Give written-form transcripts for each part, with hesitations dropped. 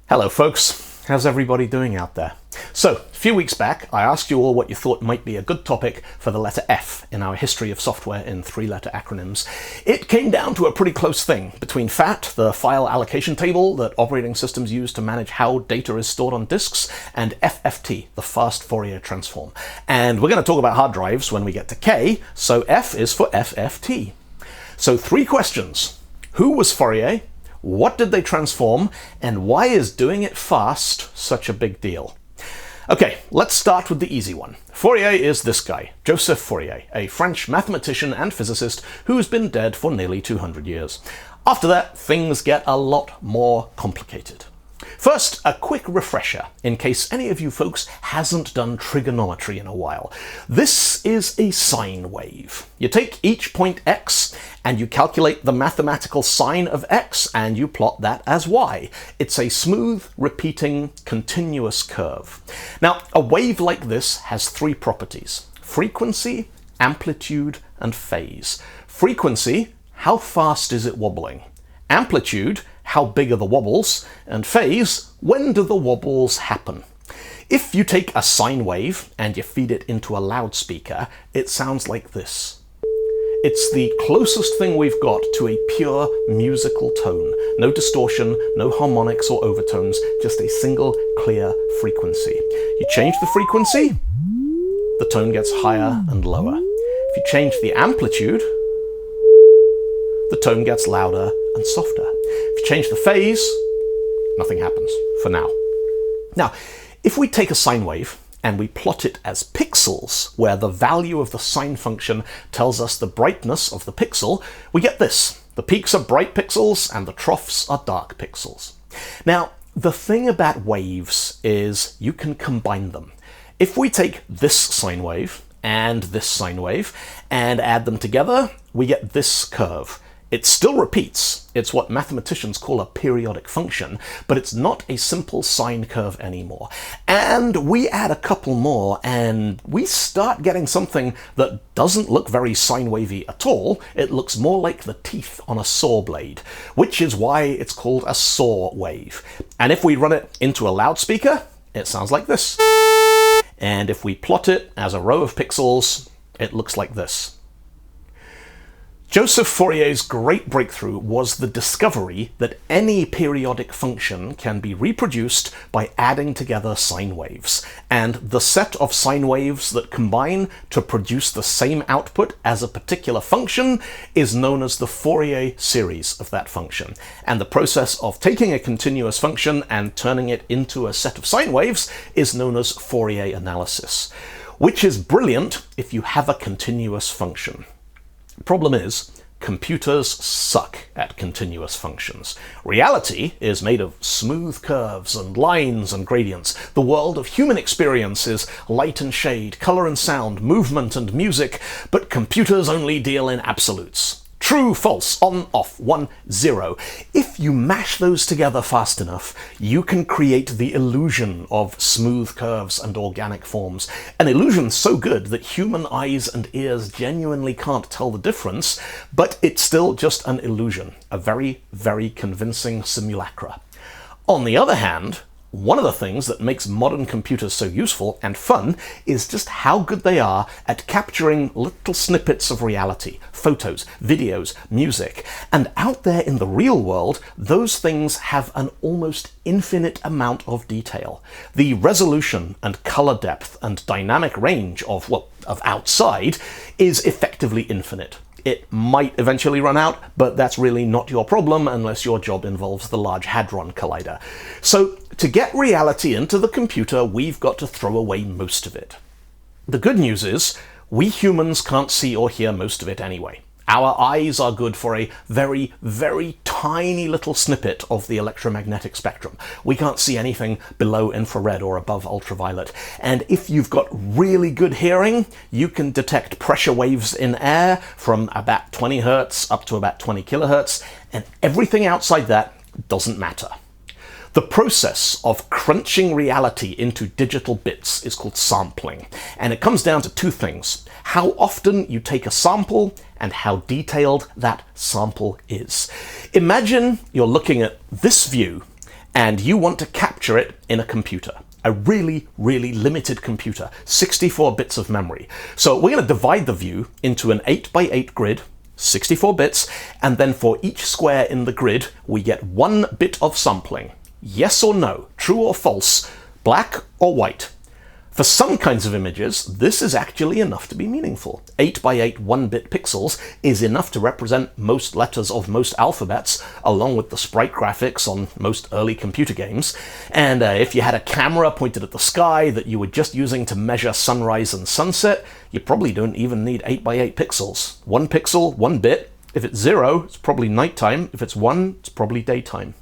Hello folks, how's everybody doing out there? So, a few weeks back I asked you all what you thought might be a good topic for the letter F in our history of software in three-letter acronyms. It came down to a pretty close thing between FAT, the file allocation table that operating systems use to manage how data is stored on disks, and FFT, the Fast Fourier Transform. And we're going to talk about hard drives when we get to K, so F is for FFT. So 3 questions. Who was Fourier? What did they transform, and why is doing it fast such a big deal? Okay, let's start with the easy one. Fourier is this guy, Joseph Fourier, a French mathematician and physicist who's been dead for nearly 200 years. After that, things get a lot more complicated. First, a quick refresher, in case any of you folks hasn't done trigonometry in a while. This is a sine wave. You take each point x, and you calculate the mathematical sine of x, and you plot that as y. It's a smooth, repeating, continuous curve. Now, a wave like this has 3 properties: frequency, amplitude, and phase. Frequency, how fast is it wobbling? Amplitude, how big are the wobbles? And phase, when do the wobbles happen? If you take a sine wave and you feed it into a loudspeaker, it sounds like this. It's the closest thing we've got to a pure musical tone. No distortion, no harmonics or overtones, just a single clear frequency. You change the frequency, the tone gets higher and lower. If you change the amplitude, the tone gets louder and softer. If you change the phase, nothing happens for now. Now, if we take a sine wave and we plot it as pixels, where the value of the sine function tells us the brightness of the pixel, we get this. The peaks are bright pixels and the troughs are dark pixels. Now, the thing about waves is you can combine them. If we take this sine wave and this sine wave and add them together, we get this curve. It still repeats. It's what mathematicians call a periodic function, but it's not a simple sine curve anymore. And we add a couple more, and we start getting something that doesn't look very sine wavy at all. It looks more like the teeth on a saw blade, which is why it's called a saw wave. And if we run it into a loudspeaker, it sounds like this. And if we plot it as a row of pixels, it looks like this. Joseph Fourier's great breakthrough was the discovery that any periodic function can be reproduced by adding together sine waves, and the set of sine waves that combine to produce the same output as a particular function is known as the Fourier series of that function. And the process of taking a continuous function and turning it into a set of sine waves is known as Fourier Analysis, which is brilliant if you have a continuous function. Problem is, computers suck at continuous functions. Reality is made of smooth curves and lines and gradients. The world of human experience is light and shade, color and sound, movement and music, but computers only deal in absolutes. True, false, on, off, 1, 0. If you mash those together fast enough, you can create the illusion of smooth curves and organic forms. An illusion so good that human eyes and ears genuinely can't tell the difference, but it's still just an illusion, a very, very convincing simulacra. On the other hand, one of the things that makes modern computers so useful and fun is just how good they are at capturing little snippets of reality, photos, videos, music. And out there in the real world, those things have an almost infinite amount of detail. The resolution and color depth and dynamic range of outside is effectively infinite. It might eventually run out, but that's really not your problem unless your job involves the Large Hadron Collider. So, to get reality into the computer, we've got to throw away most of it. The good news is, we humans can't see or hear most of it anyway. Our eyes are good for a very, very tiny little snippet of the electromagnetic spectrum. We can't see anything below infrared or above ultraviolet. And if you've got really good hearing, you can detect pressure waves in air from about 20 hertz up to about 20 kilohertz, and everything outside that doesn't matter. The process of crunching reality into digital bits is called sampling, and it comes down to 2 things: how often you take a sample and how detailed that sample is. Imagine you're looking at this view and you want to capture it in a computer. A really, really limited computer, 64 bits of memory. So we're going to divide the view into an 8x8 grid, 64 bits, and then for each square in the grid, we get 1 bit of sampling. Yes or no, true or false, black or white. For some kinds of images, this is actually enough to be meaningful. 8x8 1-bit pixels is enough to represent most letters of most alphabets, along with the sprite graphics on most early computer games. And if you had a camera pointed at the sky that you were just using to measure sunrise and sunset, you probably don't even need 8x8 pixels. 1 pixel, 1 bit. If it's 0, it's probably nighttime. If it's 1, it's probably daytime.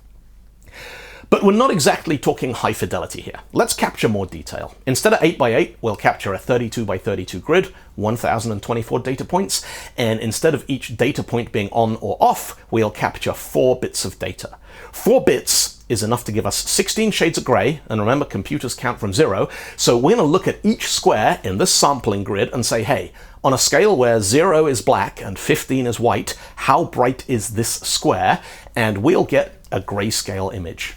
But we're not exactly talking high fidelity here. Let's capture more detail. Instead of 8x8, we'll capture a 32x32 grid, 1024 data points, and instead of each data point being on or off, we'll capture 4 bits of data. 4 bits is enough to give us 16 shades of grey, and remember, computers count from 0, so we're going to look at each square in this sampling grid and say, hey, on a scale where 0 is black and 15 is white, how bright is this square? And we'll get a grayscale image.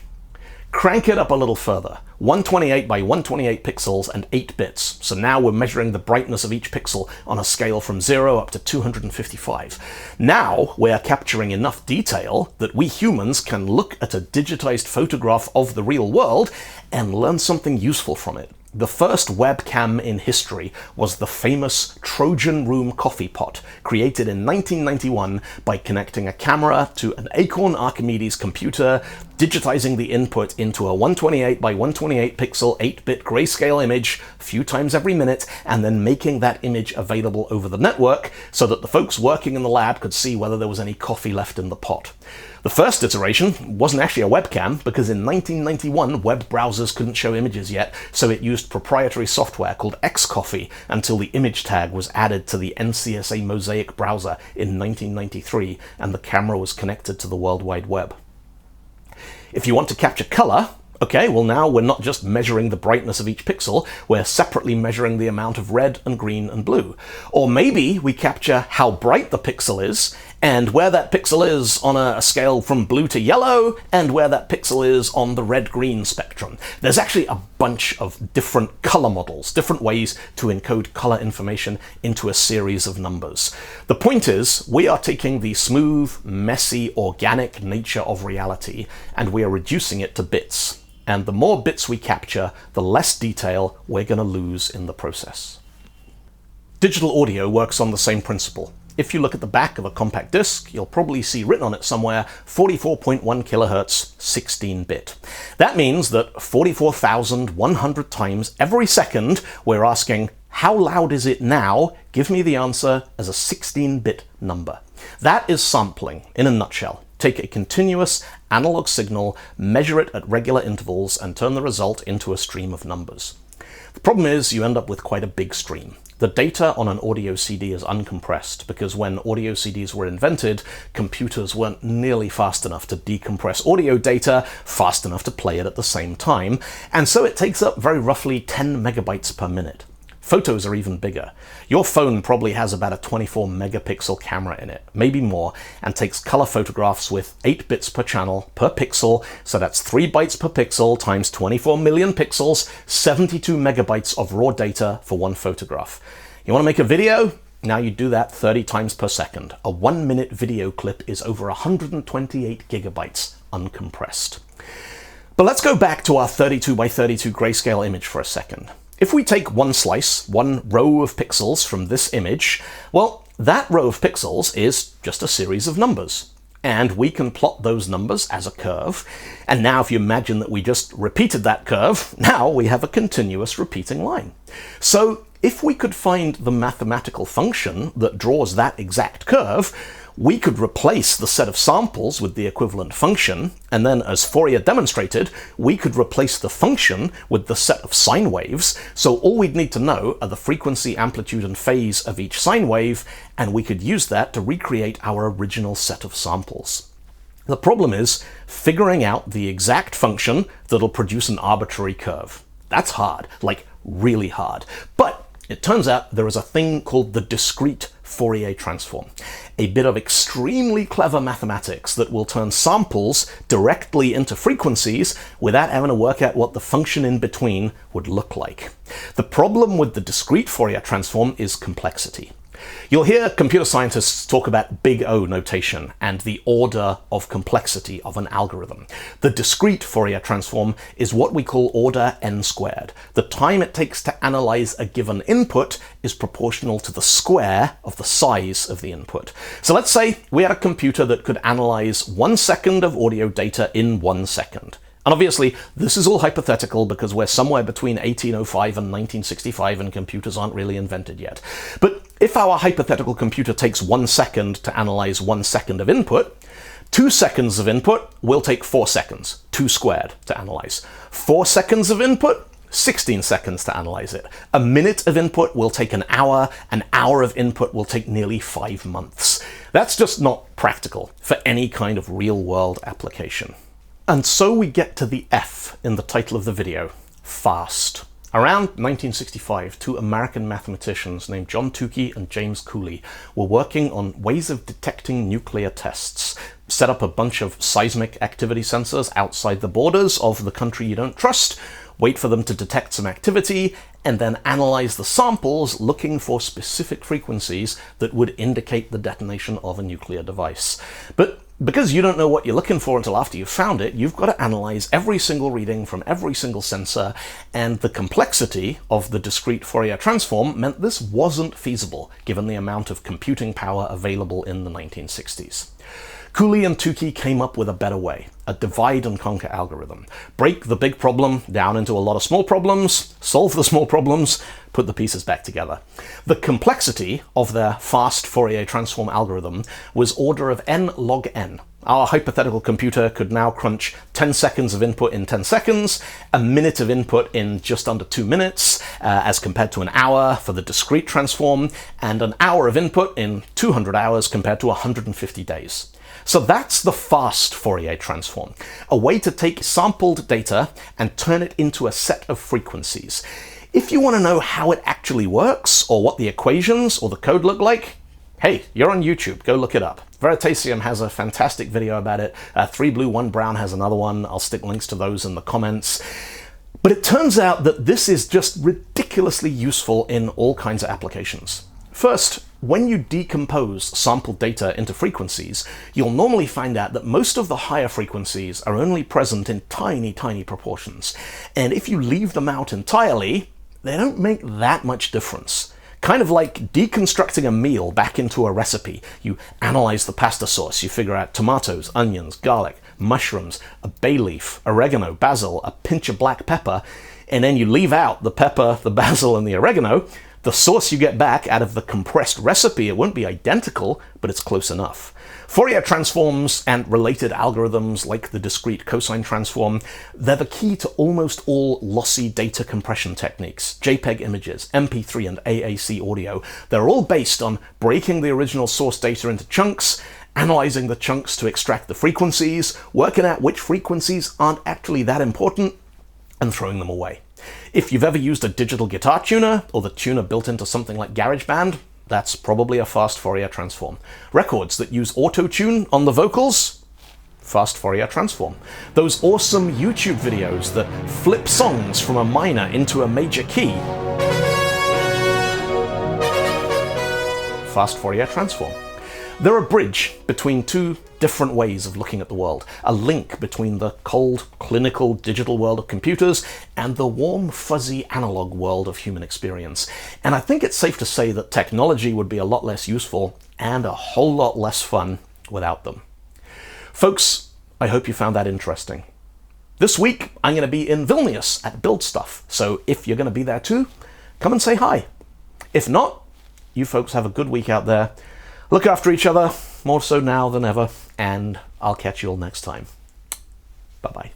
Crank it up a little further, 128 by 128 pixels and 8 bits. So now we're measuring the brightness of each pixel on a scale from 0 up to 255. Now we're capturing enough detail that we humans can look at a digitized photograph of the real world and learn something useful from it. The first webcam in history was the famous Trojan room coffee pot, created in 1991 by connecting a camera to an Acorn Archimedes computer, digitizing the input into a 128 by 128 pixel 8-bit grayscale image a few times every minute, and then making that image available over the network so that the folks working in the lab could see whether there was any coffee left in the pot. The first iteration wasn't actually a webcam because in 1991 web browsers couldn't show images yet, so it used proprietary software called Xcoffee until the image tag was added to the NCSA Mosaic browser in 1993 and the camera was connected to the World Wide Web. If you want to capture color, okay, well now we're not just measuring the brightness of each pixel, we're separately measuring the amount of red and green and blue. Or maybe we capture how bright the pixel is, and where that pixel is on a scale from blue to yellow, and where that pixel is on the red-green spectrum. There's actually a bunch of different color models, different ways to encode color information into a series of numbers. The point is, we are taking the smooth, messy, organic nature of reality, and we are reducing it to bits. And the more bits we capture, the less detail we're going to lose in the process. Digital audio works on the same principle. If you look at the back of a compact disc, you'll probably see written on it somewhere 44.1 kilohertz, 16-bit. That means that 44,100 times every second we're asking, how loud is it now? Give me the answer as a 16-bit number. That is sampling in a nutshell. Take a continuous analog signal, measure it at regular intervals, and turn the result into a stream of numbers. The problem is you end up with quite a big stream. The data on an audio CD is uncompressed because when audio CDs were invented, computers weren't nearly fast enough to decompress audio data fast enough to play it at the same time, and so it takes up very roughly 10 megabytes per minute. Photos are even bigger. Your phone probably has about a 24 megapixel camera in it, maybe more, and takes color photographs with 8 bits per channel per pixel, so that's 3 bytes per pixel times 24 million pixels, 72 megabytes of raw data for one photograph. You want to make a video? Now you do that 30 times per second. A 1-minute video clip is over 128 gigabytes uncompressed. But let's go back to our 32 by 32 grayscale image for a second. If we take one slice, one row of pixels from this image, well, that row of pixels is just a series of numbers. And we can plot those numbers as a curve. And now if you imagine that we just repeated that curve, now we have a continuous repeating line. So if we could find the mathematical function that draws that exact curve, we could replace the set of samples with the equivalent function, and then as Fourier demonstrated, we could replace the function with the set of sine waves, so all we'd need to know are the frequency, amplitude, and phase of each sine wave, and we could use that to recreate our original set of samples. The problem is figuring out the exact function that'll produce an arbitrary curve. That's hard, like really hard. But it turns out there is a thing called the discrete Fourier Transform, a bit of extremely clever mathematics that will turn samples directly into frequencies without having to work out what the function in between would look like. The problem with the discrete Fourier transform is complexity. You'll hear computer scientists talk about big O notation and the order of complexity of an algorithm. The discrete Fourier transform is what we call order n squared. The time it takes to analyze a given input is proportional to the square of the size of the input. So let's say we had a computer that could analyze 1 second of audio data in 1 second. And obviously, this is all hypothetical because we're somewhere between 1805 and 1965 and computers aren't really invented yet. But if our hypothetical computer takes 1 second to analyze 1 second of input, 2 seconds of input will take 4 seconds, 2 squared, to analyze. 4 seconds of input, 16 seconds to analyze it. A minute of input will take an hour of input will take nearly 5 months. That's just not practical for any kind of real-world application. And so we get to the F in the title of the video, fast. Around 1965, two American mathematicians named John Tukey and James Cooley were working on ways of detecting nuclear tests. Set up a bunch of seismic activity sensors outside the borders of the country you don't trust, wait for them to detect some activity, and then analyze the samples looking for specific frequencies that would indicate the detonation of a nuclear device. But because you don't know what you're looking for until after you've found it, you've got to analyze every single reading from every single sensor, and the complexity of the discrete Fourier transform meant this wasn't feasible, given the amount of computing power available in the 1960s. Cooley and Tukey came up with a better way, a divide and conquer algorithm. Break the big problem down into a lot of small problems, solve the small problems, put the pieces back together. The complexity of their fast Fourier transform algorithm was order of n log n. Our hypothetical computer could now crunch 10 seconds of input in 10 seconds, a minute of input in just under 2 minutes, as compared to an hour for the discrete transform, and an hour of input in 200 hours compared to 150 days. So that's the fast Fourier transform, a way to take sampled data and turn it into a set of frequencies. If you want to know how it actually works, or what the equations or the code look like, hey, you're on YouTube, go look it up. Veritasium has a fantastic video about it. 3 Blue 1 Brown has another one. I'll stick links to those in the comments. But it turns out that this is just ridiculously useful in all kinds of applications. First, when you decompose sampled data into frequencies, you'll normally find out that most of the higher frequencies are only present in tiny, tiny proportions. And if you leave them out entirely, they don't make that much difference. Kind of like deconstructing a meal back into a recipe. You analyze the pasta sauce, you figure out tomatoes, onions, garlic, mushrooms, a bay leaf, oregano, basil, a pinch of black pepper, and then you leave out the pepper, the basil, and the oregano. The sauce you get back out of the compressed recipe, it won't be identical, but it's close enough. Fourier transforms and related algorithms like the discrete cosine transform, they're the key to almost all lossy data compression techniques, JPEG images, MP3 and AAC audio. They're all based on breaking the original source data into chunks, analyzing the chunks to extract the frequencies, working out which frequencies aren't actually that important, and throwing them away. If you've ever used a digital guitar tuner, or the tuner built into something like GarageBand, that's probably a fast Fourier transform. Records that use auto-tune on the vocals, fast Fourier transform. Those awesome YouTube videos that flip songs from a minor into a major key, fast Fourier transform. They're a bridge between two different ways of looking at the world, a link between the cold, clinical, digital world of computers and the warm, fuzzy, analog world of human experience. And I think it's safe to say that technology would be a lot less useful and a whole lot less fun without them. Folks, I hope you found that interesting. This week, I'm going to be in Vilnius at Build Stuff, so if you're going to be there too, come and say hi. If not, you folks have a good week out there. Look after each other, more so now than ever, and I'll catch you all next time. Bye-bye.